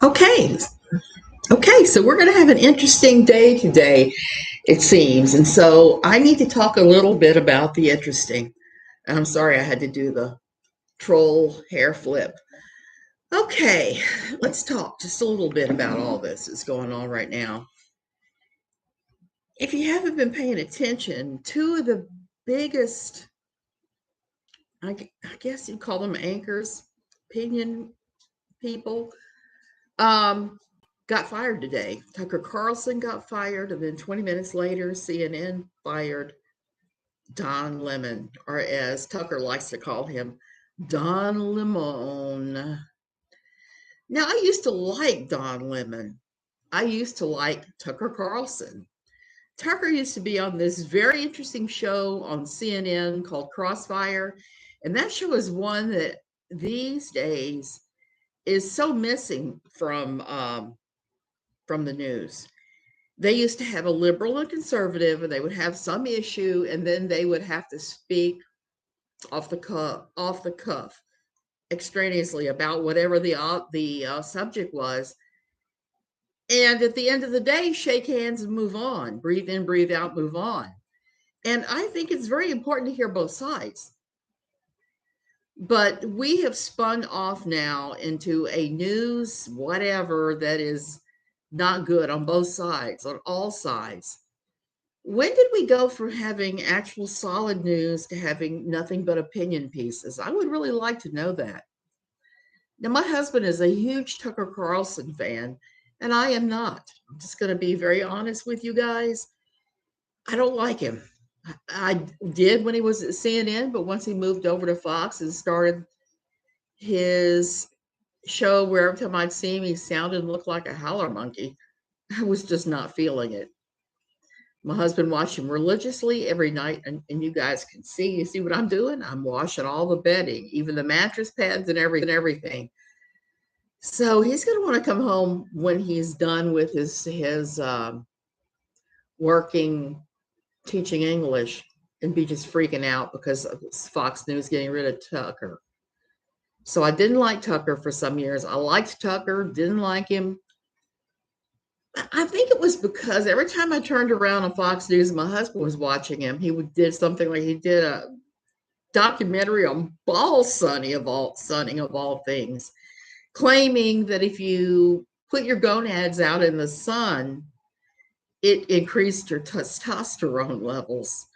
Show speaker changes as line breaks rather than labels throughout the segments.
Okay. Okay. So we're going to have an interesting day today, it seems. And so I need to talk a little bit about the interesting. I'm sorry I had to do the troll hair flip. Okay. Let's talk just a little bit about all this that's going on right now. If you haven't been paying attention, two of the biggest, I guess you'd call them anchors, opinion people, um, got fired today. Tucker Carlson got fired, and then 20 minutes later, CNN fired Don Lemon, or as Tucker likes to call him, Don Lemon. Now, I used to like Don Lemon. I used to like Tucker Carlson. Tucker used to be on this very interesting show on CNN called Crossfire, and that show is one that these days is so missing from the news. They used to have a liberal and conservative, and they would have some issue, and then they would have to speak off the cuff, extraneously about whatever the subject was. And at the end of the day, shake hands and move on. Breathe in, breathe out, move on. And I think it's very important to hear both sides. But we have spun off now into a news whatever that is not good on both sides, on all sides. When did we go from having actual solid news to having nothing but opinion pieces? I would really like to know that. Now, my husband is a huge Tucker Carlson fan, and I am not. I'm just going to be very honest with you guys. I don't like him. I did when he was at CNN, but once he moved over to Fox and started his show where every time I'd see him, he sounded and looked like a howler monkey, I was just not feeling it. My husband watched him religiously every night, and you guys can see. You see what I'm doing? I'm washing all the bedding, even the mattress pads and everything. So he's going to want to come home when he's done with his working teaching English and be just freaking out because of Fox News getting rid of Tucker. So I didn't like Tucker for some years. I liked Tucker, didn't like him. I think it was because every time I turned around on Fox News, my husband was watching him. Did something like he did a documentary on ball sunning of all things, claiming that if you put your gonads out in the sun, it increased your testosterone levels.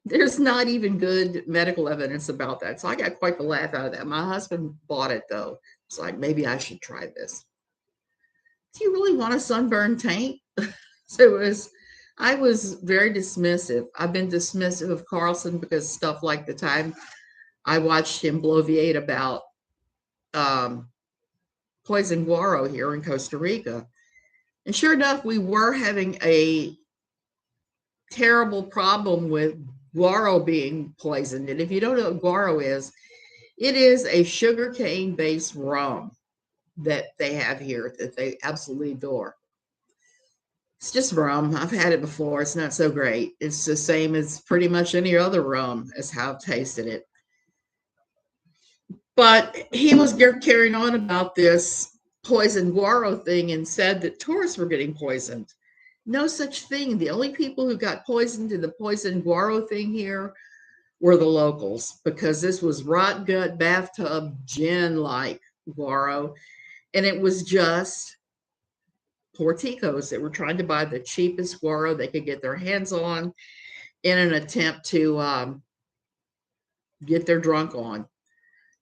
There's not even good medical evidence about that. So I got quite the laugh out of that. My husband bought it though. It's like, maybe I should try this. Do you really want a sunburned taint? So I was very dismissive. I've been dismissive of Carlson because stuff like the time I watched him bloviate about poison guaro here in Costa Rica. And sure enough, we were having a terrible problem with guaro being poisoned. And if you don't know what guaro is, it is a sugarcane based rum that they have here that they absolutely adore. It's just rum. I've had it before. It's not so great. It's the same as pretty much any other rum, as how I've tasted it. But he was carrying on about this poison guaro thing and said that tourists were getting poisoned. No such thing. The only people who got poisoned in the poison guaro thing here were the locals, because this was rot gut bathtub gin like guaro, and it was just poor ticos that were trying to buy the cheapest guaro they could get their hands on in an attempt to get their drunk on.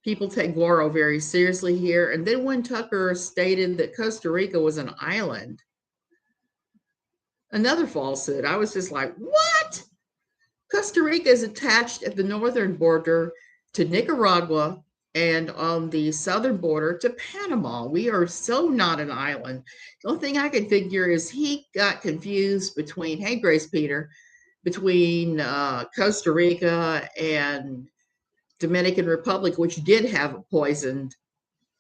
People take guaro very seriously here. And then when Tucker stated that Costa Rica was an island, another falsehood, I was just like, what? Costa Rica is attached at the northern border to Nicaragua and on the southern border to Panama. We are so not an island. The only thing I could figure is he got confused between, hey, Grace Peter, between Costa Rica and Dominican Republic, which did have a poisoned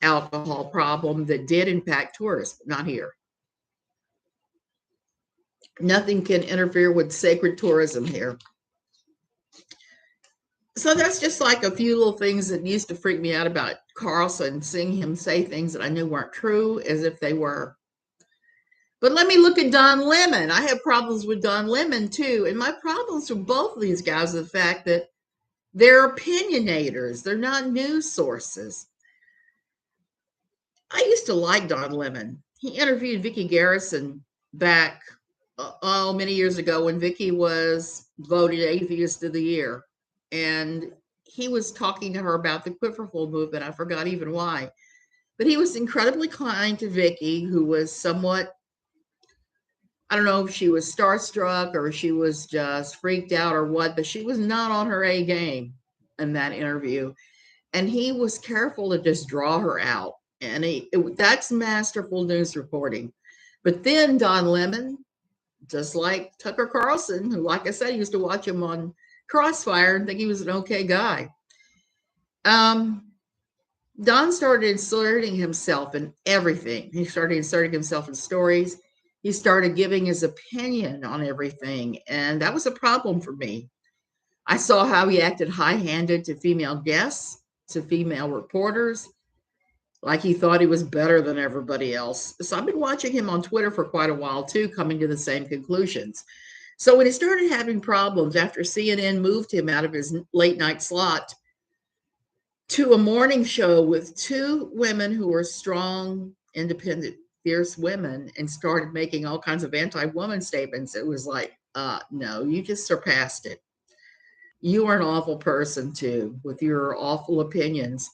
alcohol problem that did impact tourists, but not here. Nothing can interfere with sacred tourism here. So that's just like a few little things that used to freak me out about Carlson, seeing him say things that I knew weren't true as if they were. But let me look at Don Lemon. I have problems with Don Lemon too. And my problems with both of these guys are the fact that they're opinionators, they're not news sources. I used to like Don Lemon. He interviewed Vicki Garrison back, many years ago when Vicki was voted Atheist of the Year. And he was talking to her about the Quiverful movement. I forgot even why. But he was incredibly kind to Vicki, who was somewhat, I don't know if she was starstruck or she was just freaked out or what, but she was not on her A game in that interview. And he was careful to just draw her out. And that's masterful news reporting. But then Don Lemon, just like Tucker Carlson, who, like I said, used to watch him on Crossfire and think he was an okay guy. Don started inserting himself in everything. He started inserting himself in stories. He started giving his opinion on everything. And that was a problem for me. I saw how he acted high-handed to female guests, to female reporters, like he thought he was better than everybody else. So I've been watching him on Twitter for quite a while too, coming to the same conclusions. So when he started having problems after CNN moved him out of his late night slot to a morning show with two women who were strong, independent, fierce women and started making all kinds of anti-woman statements, it was like, no, you just surpassed it. You are an awful person too, with your awful opinions.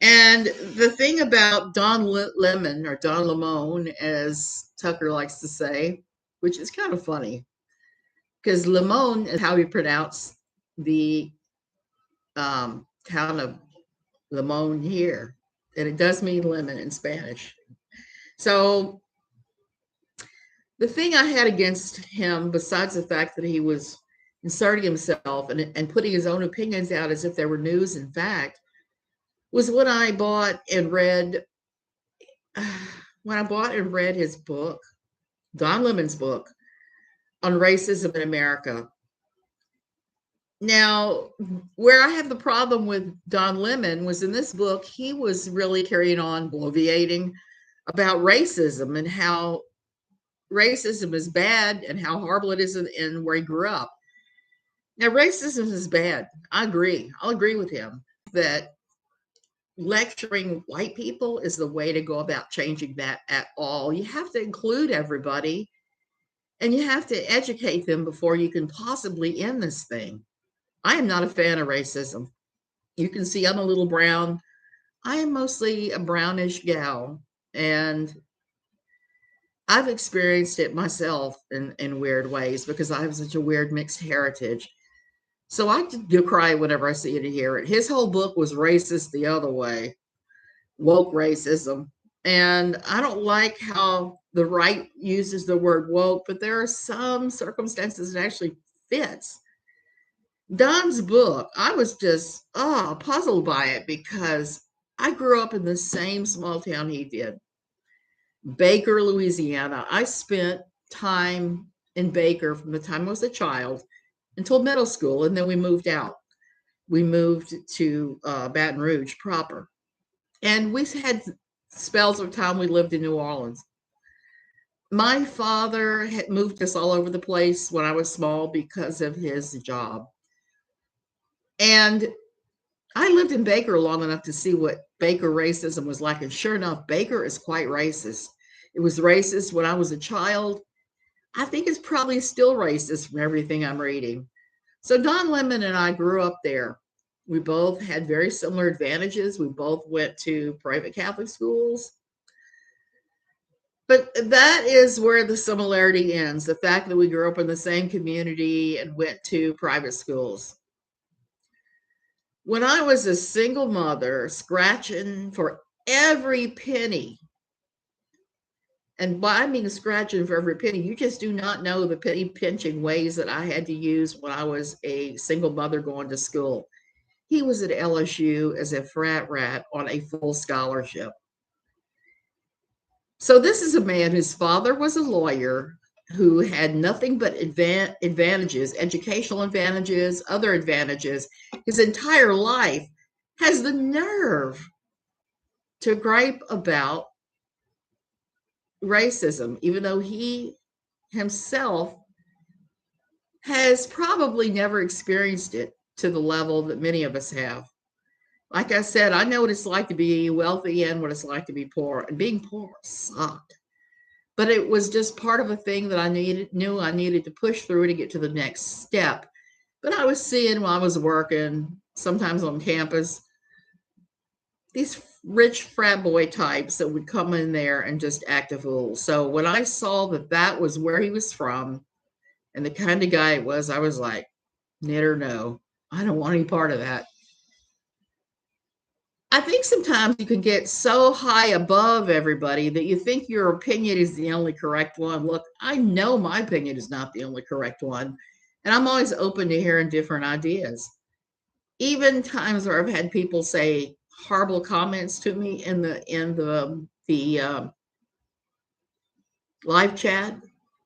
And the thing about Don Lemon, or Don Lemon, as Tucker likes to say, which is kind of funny, because Lemon is how we pronounce the town of Lemon here. And it does mean lemon in Spanish. So the thing I had against him, besides the fact that he was inserting himself and putting his own opinions out as if they were news and fact, was when I bought and read his book, Don Lemon's book on racism in America. Now, where I have the problem with Don Lemon was in this book, he was really carrying on, bloviating about racism and how racism is bad and how horrible it is in where he grew up. Now, racism is bad. I agree. I'll agree with him that lecturing white people is the way to go about changing that at all. You have to include everybody and you have to educate them before you can possibly end this thing. I am not a fan of racism. You can see I'm a little brown. I am mostly a brownish gal, and I've experienced it myself in weird ways because I have such a weird mixed heritage. So I do cry whenever I see it and hear it. His whole book was racist the other way, woke racism. And I don't like how the right uses the word woke, but there are some circumstances that actually fits. Don's book, I was just puzzled by it because I grew up in the same small town he did, Baker, Louisiana. I spent time in Baker from the time I was a child until middle school, and then we moved out. We moved to Baton Rouge proper. And we had spells of time we lived in New Orleans. My father had moved us all over the place when I was small because of his job. And I lived in Baker long enough to see what Baker racism was like. And sure enough, Baker is quite racist. It was racist when I was a child. I think it's probably still racist from everything I'm reading. So Don Lemon and I grew up there. We both had very similar advantages. We both went to private Catholic schools. But that is where the similarity ends, the fact that we grew up in the same community and went to private schools. When I was a single mother scratching for every penny, and by I mean scratching for every penny, you just do not know the penny pinching ways that I had to use when I was a single mother going to school. He was at LSU as a frat rat on a full scholarship. So this is a man whose father was a lawyer, who had nothing but advantages, educational advantages, other advantages, his entire life, has the nerve to gripe about racism, even though he himself has probably never experienced it to the level that many of us have. Like I said, I know what it's like to be wealthy and what it's like to be poor, and being poor sucked. But it was just part of a thing that I knew I needed to push through to get to the next step. But I was seeing while I was working, sometimes on campus, these rich frat boy types that would come in there and just act a fool. So when I saw that that was where he was from and the kind of guy it was, I was like, knit or no, I don't want any part of that. I think sometimes you can get so high above everybody that you think your opinion is the only correct one. Look, I know my opinion is not the only correct one, and I'm always open to hearing different ideas. Even times where I've had people say horrible comments to me in the live chat,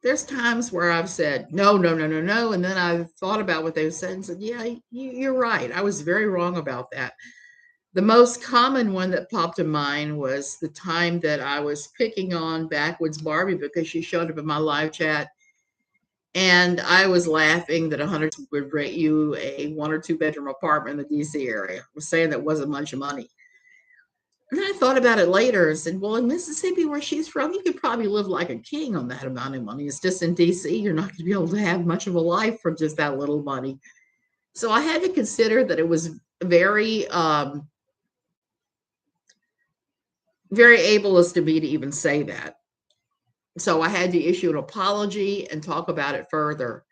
there's times where I've said no, no, no, no, no, and then I've thought about what they've said and said, yeah, you're right. I was very wrong about that. The most common one that popped in mind was the time that I was picking on Backwoods Barbie because she showed up in my live chat, and I was laughing that 100 would rent you a 1 or 2 bedroom apartment in the DC area. I was saying that wasn't much money. And I thought about it later and said, well, in Mississippi, where she's from, you could probably live like a king on that amount of money. It's just in DC, you're not going to be able to have much of a life for just that little money. So I had to consider that it was very very ableist to me to even say that. So I had to issue an apology and talk about it further.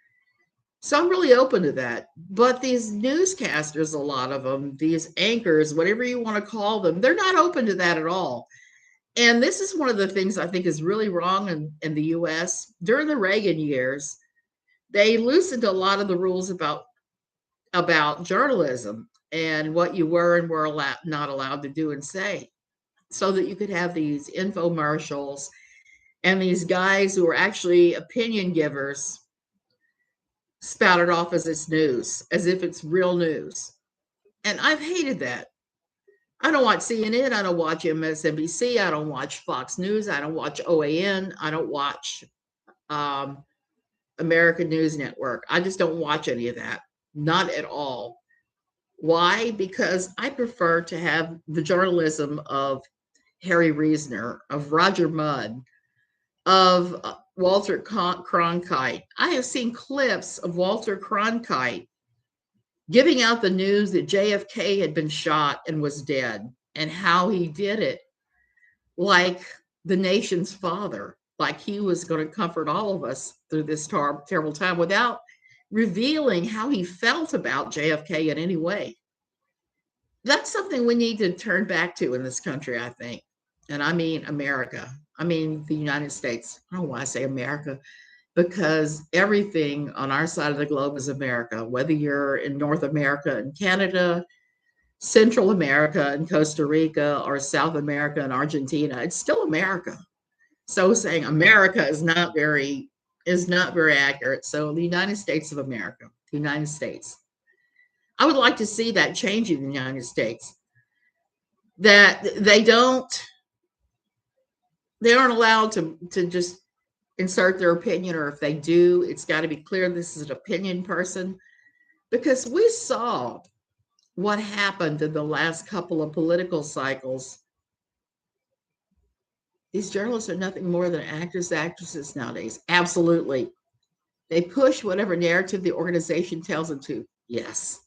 So I'm really open to that. But these newscasters, a lot of them, these anchors, whatever you want to call them, they're not open to that at all. And this is one of the things I think is really wrong in the US. During the Reagan years, they loosened a lot of the rules about journalism and what you were and were not allowed to do and say, so that you could have these infomercials and these guys who are actually opinion givers spouted off as it's news, as if it's real news. And I've hated that. I don't watch CNN. I don't watch MSNBC. I don't watch Fox News. I don't watch OAN. I don't watch um, American News Network. I just don't watch any of that. Not at all. Why? Because I prefer to have the journalism of Harry Reasoner, of Roger Mudd, of Walter Cronkite. I have seen clips of Walter Cronkite giving out the news that JFK had been shot and was dead, and how he did it like the nation's father, like he was going to comfort all of us through this terrible time without revealing how he felt about JFK in any way. That's something we need to turn back to in this country, I think. And I mean America. I mean the United States. I don't know why I say America, because everything on our side of the globe is America, whether you're in North America and Canada, Central America and Costa Rica, or South America and Argentina, it's still America. So saying America is not very accurate. So the United States of America, the United States. I would like to see that change in the United States. That they aren't allowed to just insert their opinion, or if they do, it's got to be clear this is an opinion person, because we saw what happened in the last couple of political cycles. These journalists are nothing more than actors, actresses nowadays. Absolutely. They push whatever narrative the organization tells them to. Yes.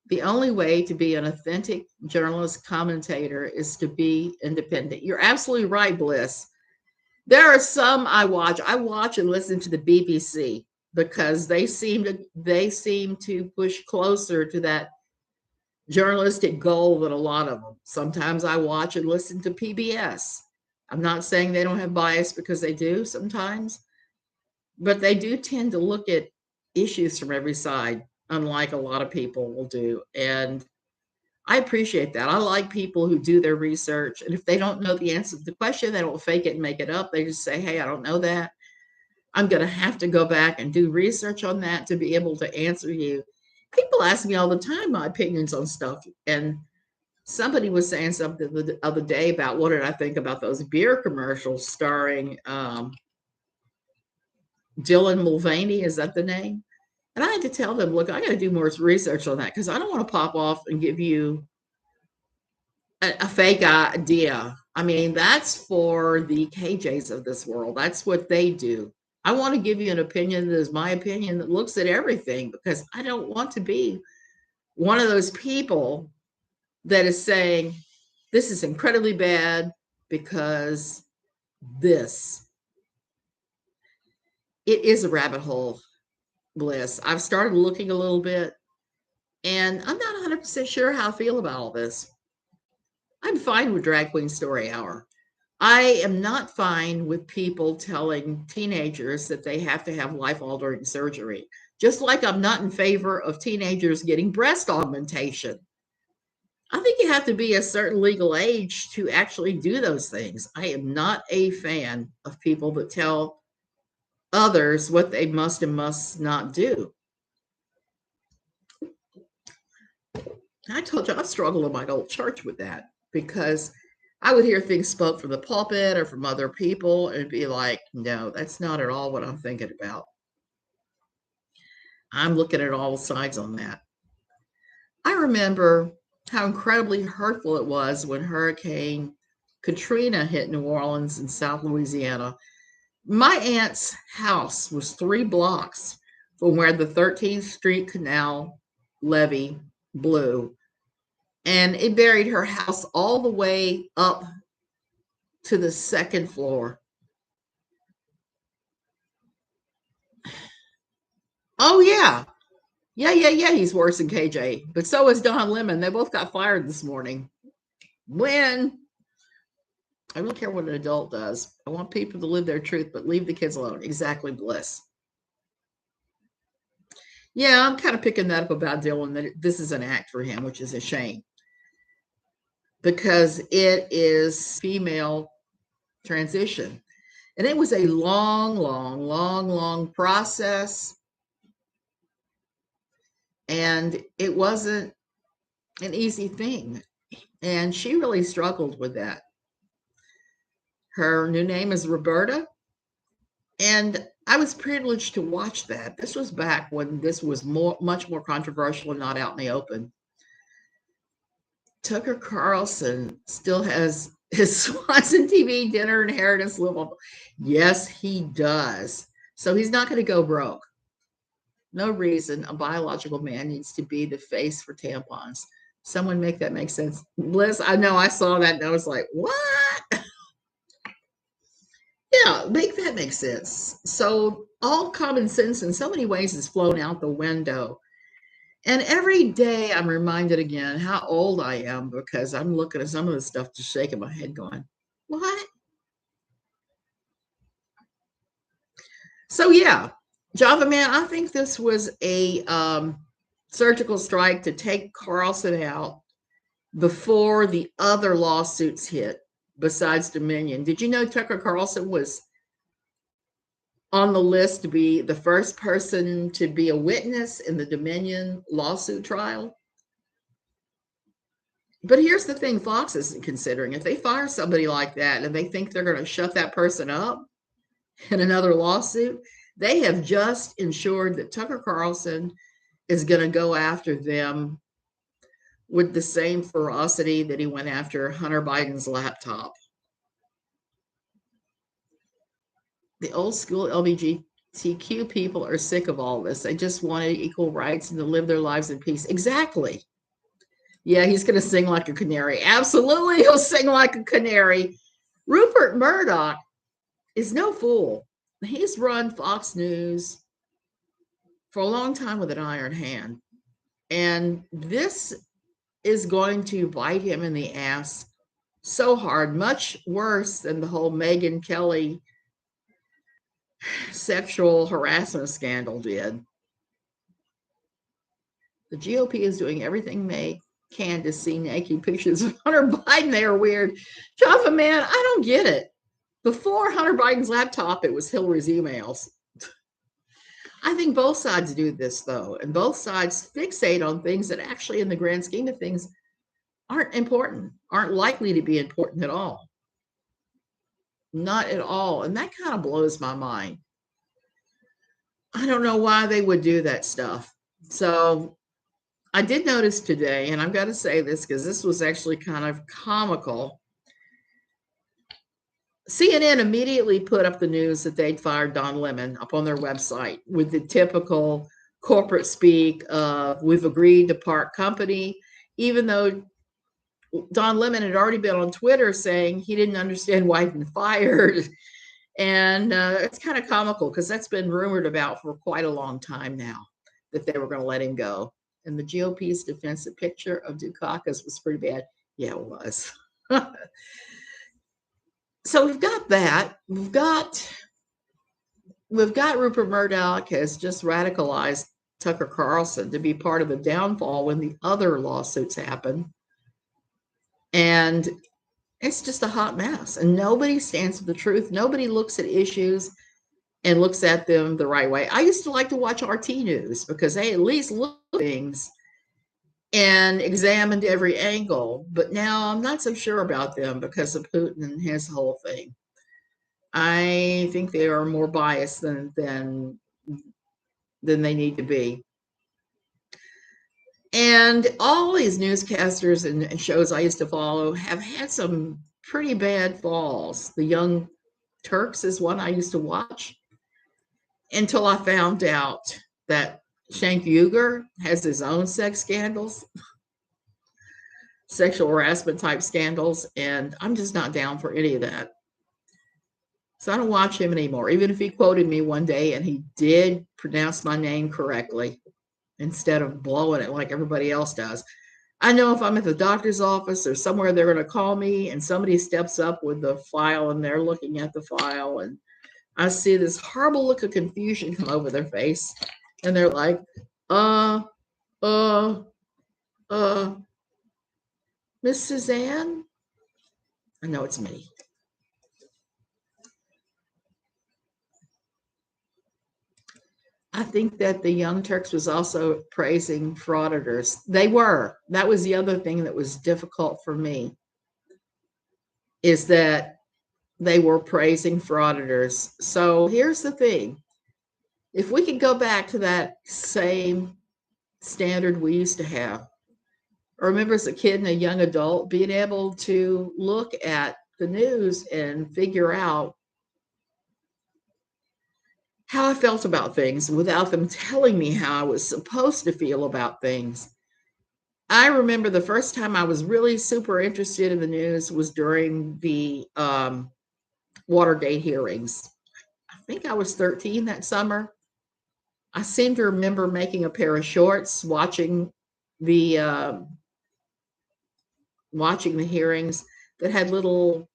The only way to be an authentic journalist commentator is to be independent. You're absolutely right, Bliss. There are some I watch. I watch and listen to the BBC because they seem to push closer to that journalistic goal than a lot of them. Sometimes I watch and listen to PBS. I'm not saying they don't have bias, because they do sometimes, but they do tend to look at issues from every side, unlike a lot of people will do. And I appreciate that. I like people who do their research. And if they don't know the answer to the question, they don't fake it and make it up. They just say, hey, I don't know that. I'm going to have to go back and do research on that to be able to answer you. People ask me all the time my opinions on stuff. And somebody was saying something the other day about what did I think about those beer commercials starring Dylan Mulvaney. Is that the name? And I had to tell them, look, I got to do more research on that because I don't want to pop off and give you a fake idea. I mean, that's for the KJs of this world. That's what they do. I want to give you an opinion that is my opinion that looks at everything because I don't want to be one of those people that is saying this is incredibly bad because this. It is a rabbit hole, Bliss. I've started looking a little bit and I'm not 100% sure how I feel about all this. I'm fine with Drag Queen Story Hour. I am not fine with people telling teenagers that they have to have life-altering surgery. Just like I'm not in favor of teenagers getting breast augmentation. I think you have to be a certain legal age to actually do those things. I am not a fan of people that tell others what they must and must not do. I told you I struggled in my old church with that because I would hear things spoke from the pulpit or from other people and be like, no, that's not at all what I'm thinking about. I'm looking at all sides on that. I remember how incredibly hurtful it was when Hurricane Katrina hit New Orleans and South Louisiana. My aunt's house was 3 blocks from where the 13th Street Canal levee blew, and it buried her house all the way up to the 2nd floor. Oh, yeah. Yeah. He's worse than KJ. But so is Don Lemon. They both got fired this morning. When I don't care what an adult does. I want people to live their truth, but leave the kids alone. Exactly, Bliss. Yeah, I'm kind of picking that up about Dylan, that this is an act for him, which is a shame because it is female transition. And it was a long process. And it wasn't an easy thing. And she really struggled with that. Her new name is Roberta. And I was privileged to watch that. This was back when this was much more controversial and not out in the open. Tucker Carlson still has his Swanson TV dinner inheritance livable. Yes, he does. So he's not going to go broke. No reason a biological man needs to be the face for tampons. Someone make that make sense. Liz, I know I saw that and I was like, what? Yeah, make that make sense. So all common sense in so many ways is flown out the window. And every day I'm reminded again how old I am because I'm looking at some of the stuff just shaking my head going, what? So yeah, Java Man, I think this was a surgical strike to take Carlson out before the other lawsuits hit besides Dominion. Did you know Tucker Carlson was on the list to be the first person to be a witness in the Dominion lawsuit trial? But here's the thing Fox isn't considering. If they fire somebody like that and they think they're going to shut that person up in another lawsuit, they have just ensured that Tucker Carlson is going to go after them with the same ferocity that he went after Hunter Biden's laptop. The old school LGBTQ people are sick of all this. They just wanted equal rights and to live their lives in peace. Exactly. Yeah, he's going to sing like a canary. Absolutely, he'll sing like a canary. Rupert Murdoch is no fool. He's run Fox News for a long time with an iron hand. And this is going to bite him in the ass so hard, much worse than the whole Megyn Kelly sexual harassment scandal did. The GOP is doing everything they can to see naked pictures of Hunter Biden. They are weird. Jaffa Man, I don't get it. Before Hunter Biden's laptop, it was Hillary's emails. I think both sides do this though, and both sides fixate on things that actually, in the grand scheme of things, aren't important, aren't likely to be important at all. Not at all. And that kind of blows my mind. I don't know why they would do that stuff. So I did notice today, and I've got to say this because this was actually kind of comical. CNN immediately put up the news that they'd fired Don Lemon up on their website with the typical corporate speak of, we've agreed to part company, even though Don Lemon had already been on Twitter saying he didn't understand why he'd been fired. And it's kind of comical because that's been rumored about for quite a long time now, that they were going to let him go. And the GOP's defensive picture of Dukakis was pretty bad. Yeah, it was. So we've got that. We've got Rupert Murdoch has just radicalized Tucker Carlson to be part of the downfall when the other lawsuits happen. And it's just a hot mess. And nobody stands for the truth. Nobody looks at issues and looks at them the right way. I used to like to watch RT News because they at least looked at things and examined every angle. But now I'm not so sure about them because of Putin and his whole thing. I think they are more biased than they need to be. And all these newscasters and shows I used to follow have had some pretty bad falls. The Young Turks is one I used to watch until I found out that Cenk Uygur has his own sex scandals, sexual harassment type scandals, and I'm just not down for any of that. So I don't watch him anymore, even if he quoted me one day and he did pronounce my name correctly instead of blowing it like everybody else does. I know if I'm at the doctor's office or somewhere, they're going to call me and somebody steps up with the file and they're looking at the file, and I see this horrible look of confusion come over their face, and they're like, uh, Miss Suzanne? I know it's me. I think that the Young Turks was also praising frauditors. They were. That was the other thing that was difficult for me, is that they were praising frauditors. So here's the thing. If we could go back to that same standard we used to have, I remember as a kid and a young adult being able to look at the news and figure out how I felt about things without them telling me how I was supposed to feel about things. I remember the first time I was really super interested in the news was during the Watergate hearings. I think I was 13 that summer. I seem to remember making a pair of shorts, the watching the hearings that had little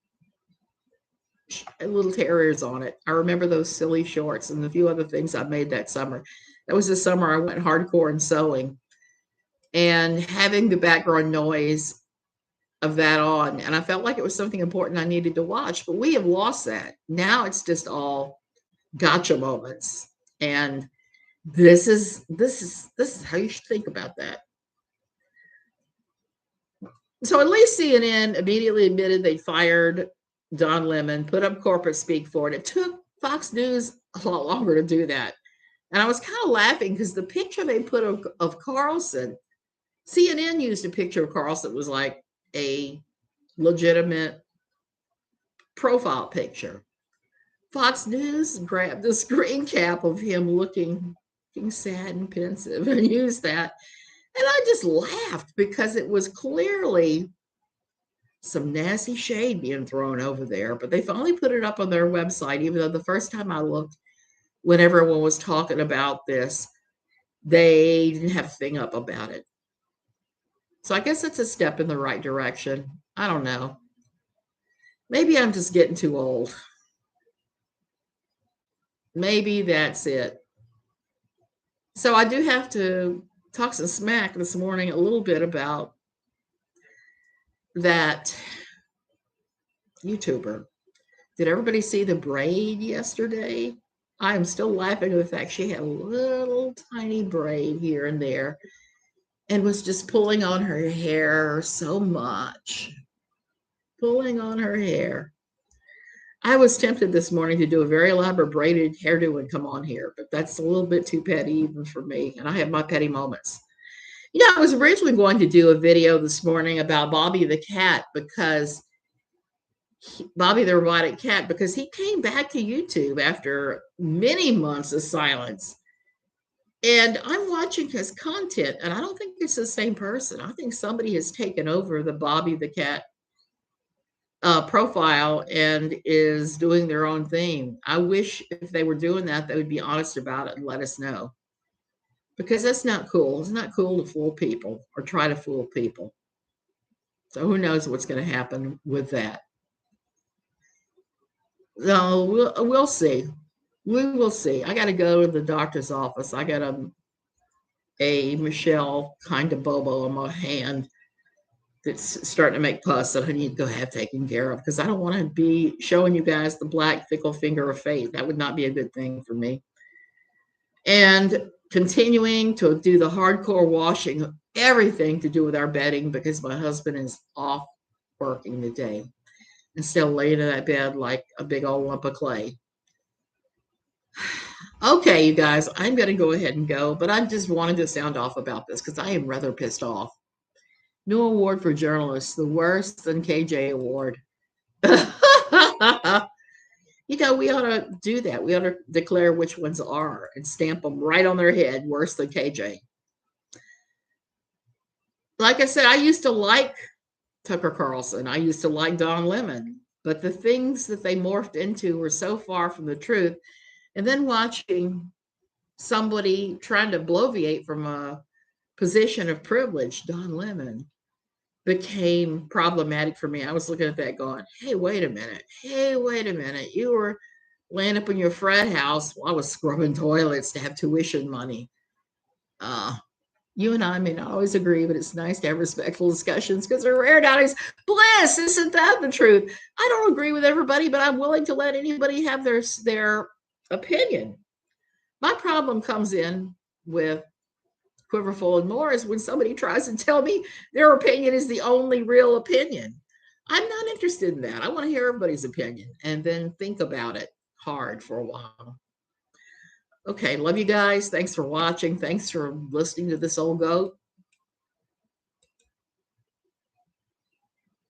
terriers on it. I remember those silly shorts and a few other things I made that summer. That was the summer I went hardcore in sewing, and having the background noise of that on. And I felt like it was something important I needed to watch, but we have lost that. Now it's just all gotcha moments. And this is how you should think about that. So at least CNN immediately admitted they fired Don Lemon, put up corporate speak for it. It took Fox News a lot longer to do that. And I was kind of laughing because the picture they put of Carlson, CNN used a picture of Carlson that was like a legitimate profile picture. Fox News grabbed the screen cap of him looking sad and pensive and used that. And I just laughed because it was clearly some nasty shade being thrown over there. But they finally put it up on their website, even though the first time I looked, when everyone was talking about this, they didn't have a thing up about it. So I guess it's a step in the right direction. I don't know. Maybe I'm just getting too old. Maybe that's it. So I do have to talk some smack this morning a little bit about that YouTuber. Did everybody see the braid yesterday? I am still laughing at the fact she had a little tiny braid here and there and was just pulling on her hair so much, pulling on her hair. I was tempted this morning to do a very elaborate braided hairdo and come on here, but that's a little bit too petty even for me, and I have my petty moments. I was originally going to do a video this morning about Bobby the cat because Bobby the robotic cat, because he came back to YouTube after many months of silence. And I'm watching his content, and I don't think it's the same person. I think somebody has taken over the Bobby the cat profile and is doing their own thing. I wish if they were doing that, they would be honest about it and let us know, because that's not cool. It's not cool to fool people or try to fool people. So who knows what's going to happen with that? No, we'll see. We will see. I got to go to the doctor's office. I got a Michelle kind of bobo on my hand that's starting to make pus that I need to go have taken care of, because I don't want to be showing you guys the black fickle finger of fate. That would not be a good thing for me. And continuing to do the hardcore washing of everything to do with our bedding, because my husband is off working today and still laying in that bed like a big old lump of clay. Okay, you guys, I'm going to go ahead and go, but I just wanted to sound off about this because I am rather pissed off. New award for journalists, the worst than KJ award. We ought to do that. We ought to declare which ones are and stamp them right on their head, worse than KJ. Like I said, I used to like Tucker Carlson. I used to like Don Lemon, but the things that they morphed into were so far from the truth. And then watching somebody trying to bloviate from a position of privilege, Don Lemon, became problematic for me. I was looking at that going, hey, wait a minute. Hey, wait a minute. You were laying up in your frat house while I was scrubbing toilets to have tuition money. You and I may not always agree, but it's nice to have respectful discussions because they're rare nowadays. Bliss, isn't that the truth? I don't agree with everybody, but I'm willing to let anybody have their opinion. My problem comes in with Quiverful and more is when somebody tries to tell me their opinion is the only real opinion. I'm not interested in that. I want to hear everybody's opinion and then think about it hard for a while. Okay, love you guys. Thanks for watching. Thanks for listening to this old goat.